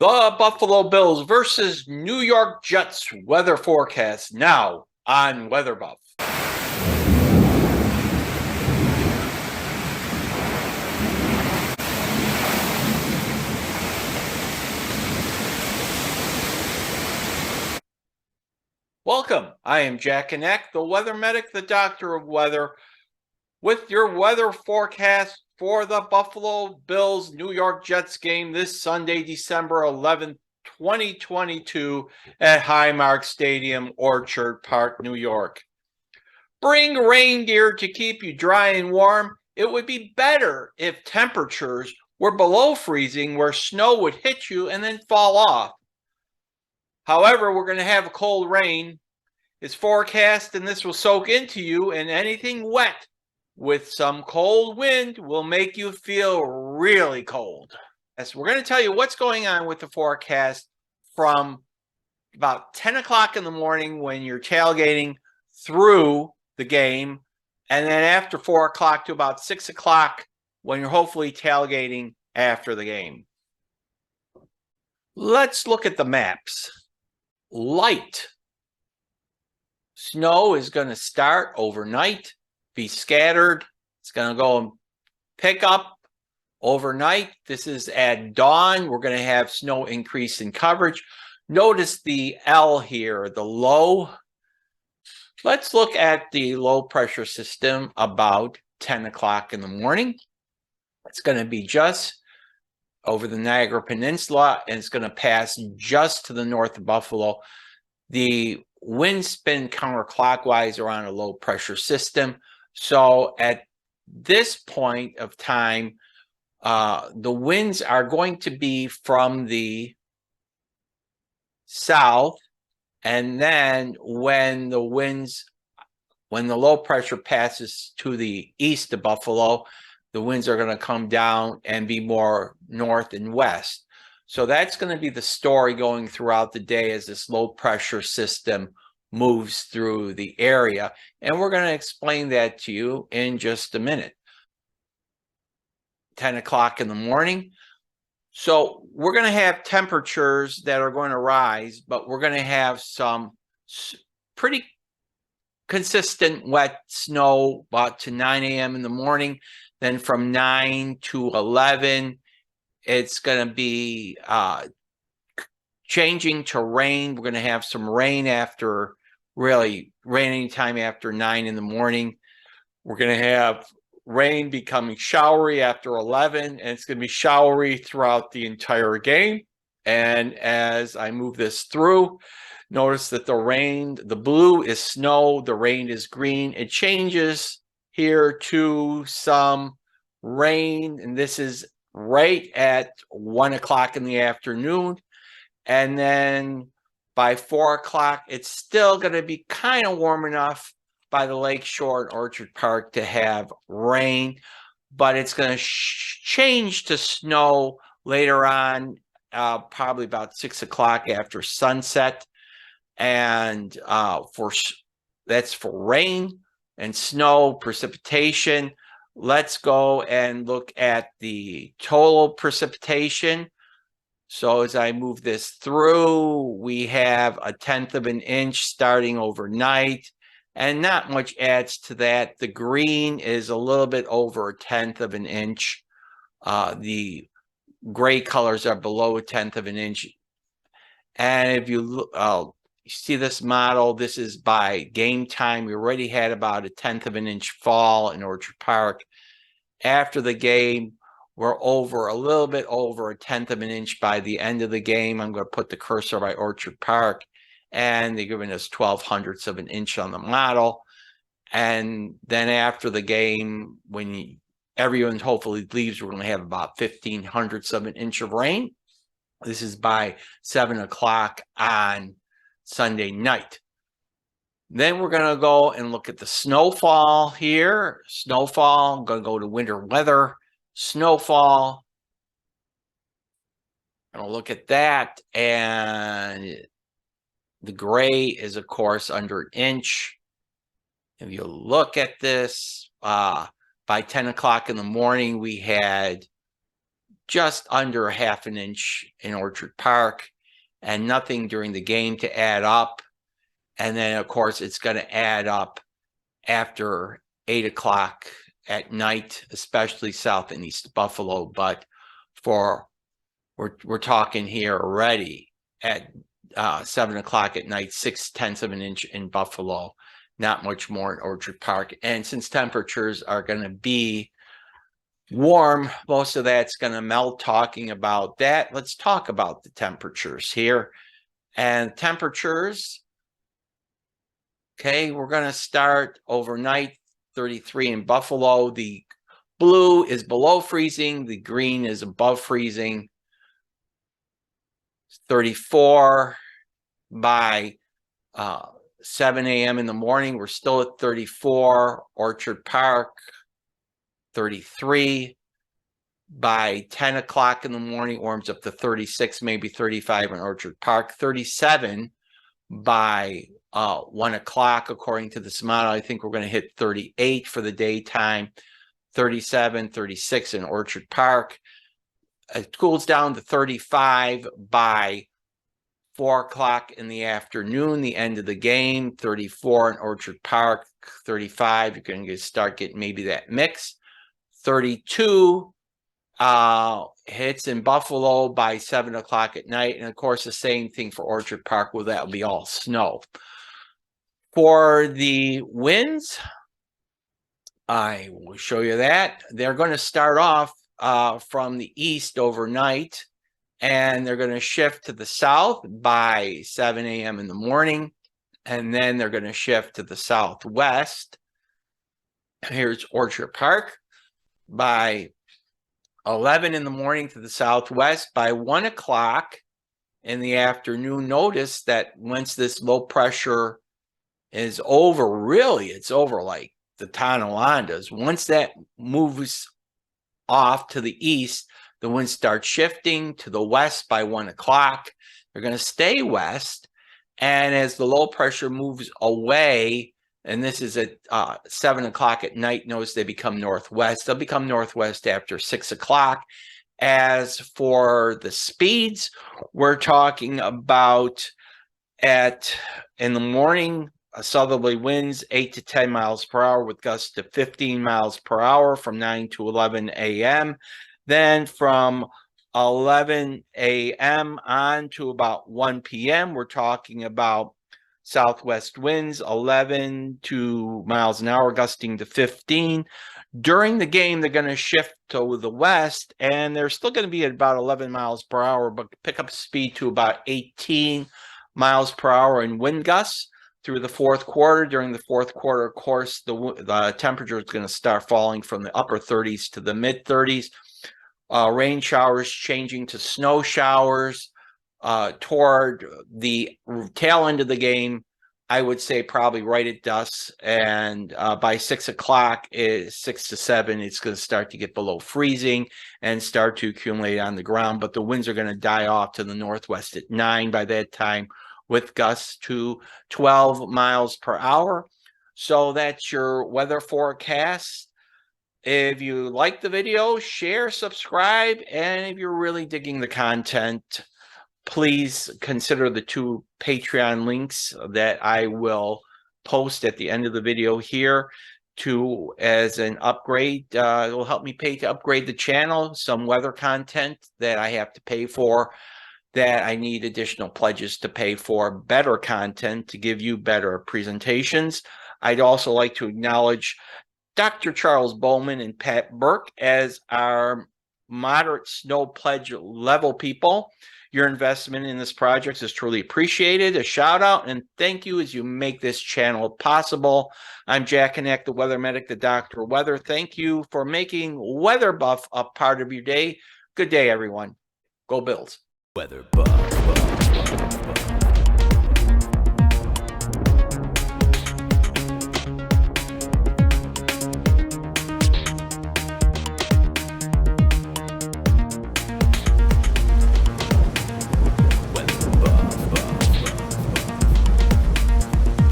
The Buffalo Bills versus New York Jets weather forecast now on Weather Buff. Welcome. I am Jack Anek, the weather medic, the doctor of weather, with your weather forecast for the Buffalo Bills New York Jets game this Sunday, December 11th, 2022 at Highmark Stadium, Orchard Park, New York. Bring rain gear to keep you dry and warm. It would be better if temperatures were below freezing, where snow would hit you and then fall off. However, we're going to have a cold rain. It's forecast, and this will soak into you, and anything wet with some cold wind will make you feel really cold. Yes, we're going to tell you what's going on with the forecast from about 10 o'clock in the morning when you're tailgating through the game, and then after 4 o'clock to about 6 o'clock when you're hopefully tailgating after the game. Let's look at the maps. Light snow is going to start overnight, be scattered. It's going to go and pick up overnight. This is at dawn. We're going to have snow increase in coverage. Notice the L here, the low. Let's look at the low pressure system about 10 o'clock in the morning. It's going to be just over the Niagara Peninsula, and it's going to pass just to the north of Buffalo. The winds spin counterclockwise around a low pressure system. So at this point of time, the winds are going to be from the south, and then when the low pressure passes to the east of Buffalo, the winds are going to come down and be more north and west. So that's going to be the story going throughout the day as this low pressure system moves through the area. And we're going to explain that to you in just a minute. 10 o'clock in the morning. So we're going to have temperatures that are going to rise, but we're going to have some pretty consistent wet snow about to 9 a.m. in the morning. Then from 9 to 11, it's going to be changing to rain. We're going to have some rain after, really rain anytime after 9 in the morning. We're going to have rain becoming showery after 11, and it's going to be showery throughout the entire game. And as I move this through, notice that the blue is snow, the rain is green. It changes here to some rain, and this is right at 1 o'clock in the afternoon. And then by 4 o'clock, it's still going to be kind of warm enough by the lake shore and Orchard Park to have rain, but it's going to change to snow later on, probably about 6 o'clock after sunset. And that's for rain and snow precipitation. Let's go and look at the total precipitation. So as I move this through, we have 1/10 of an inch starting overnight, and not much adds to that. The green is a little bit over 1/10 of an inch. The gray colors are below 1/10 of an inch. And if you look, you see this model, this is by game time. We already had about 1/10 of an inch fall in Orchard Park. After the game, we're over a little bit over 1/10 of an inch by the end of the game. I'm going to put the cursor by Orchard Park, and they're giving us 1/1200ths of an inch on the model. And then after the game, when everyone hopefully leaves, we're going to have about 1/1500ths of an inch of rain. This is by 7 o'clock on Sunday night. Then we're going to go and look at the snowfall here. Snowfall, I'm going to go to winter weather. Snowfall. I'm going to look at that. And the gray is, of course, under 1 inch. If you look at this, by 10 o'clock in the morning, we had just under a half an inch in Orchard Park, and nothing during the game to add up. And then, of course, it's going to add up after 8 o'clock at night, especially south and east Buffalo. But we're talking here already at 7 o'clock at night, 6/10 of an inch in Buffalo, not much more in Orchard Park. And since temperatures are going to be warm, most of that's going to melt. Talking about that, let's talk about the temperatures here. And temperatures, okay, we're going to start overnight, 33 in Buffalo. The blue is below freezing, the green is above freezing. 34 by 7 a.m. in the morning. We're still at 34. Orchard Park, 33. By 10 o'clock in the morning, warms up to 36, maybe 35 in Orchard Park. 37 by 1 o'clock, according to this model. I think we're going to hit 38 for the daytime. 37, 36 in Orchard Park. It cools down to 35 by 4 o'clock in the afternoon, the end of the game. 34 in Orchard Park, 35. You're going to start getting maybe that mix. 32 hits in Buffalo by 7 o'clock at night. And of course, the same thing for Orchard Park, well, that'll be all snow. For the winds, I will show you that. They're going to start off from the east overnight, and they're going to shift to the south by 7 a.m. in the morning, and then they're going to shift to the southwest. Here's Orchard Park by 11 in the morning to the southwest. By 1 o'clock in the afternoon, notice that once this low pressure is over, really, it's over like the Tonawondas. Once that moves off to the east, the winds start shifting to the west by 1 o'clock. They're going to stay west. And as the low pressure moves away, and this is at 7 o'clock at night, notice they become northwest. They'll become northwest after 6 o'clock. As for the speeds, we're talking about in the morning, southerly winds 8 to 10 miles per hour with gusts to 15 miles per hour from 9 to 11 a.m. Then from 11 a.m. on to about 1 p.m., we're talking about southwest winds 11 to miles an hour, gusting to 15. During the game, they're going to shift to the west, and they're still going to be at about 11 miles per hour, but pick up speed to about 18 miles per hour in wind gusts through the fourth quarter. During the fourth quarter, of course, the temperature is going to start falling from the upper 30s to the mid 30s. Rain showers changing to snow showers toward the tail end of the game. I would say probably right at dusk, and by 6 o'clock, 6 to 7, it's going to start to get below freezing and start to accumulate on the ground. But the winds are going to die off to the northwest at 9 by that time, with gusts to 12 miles per hour. So that's your weather forecast. If you like the video, share, subscribe, and if you're really digging the content, please consider the 2 Patreon links that I will post at the end of the video here as an upgrade. It will help me pay to upgrade the channel, some weather content that I have to pay for, that I need additional pledges to pay for, better content to give you better presentations. I'd also like to acknowledge Dr. Charles Bowman and Pat Burke as our moderate snow pledge level people. Your investment in this project is truly appreciated. A shout out and thank you as you make this channel possible. I'm Jack Knack, the Weather Medic, the Doctor of Weather. Thank you for making Weather Buff a part of your day. Good day, everyone. Go Bills. Weather Buff.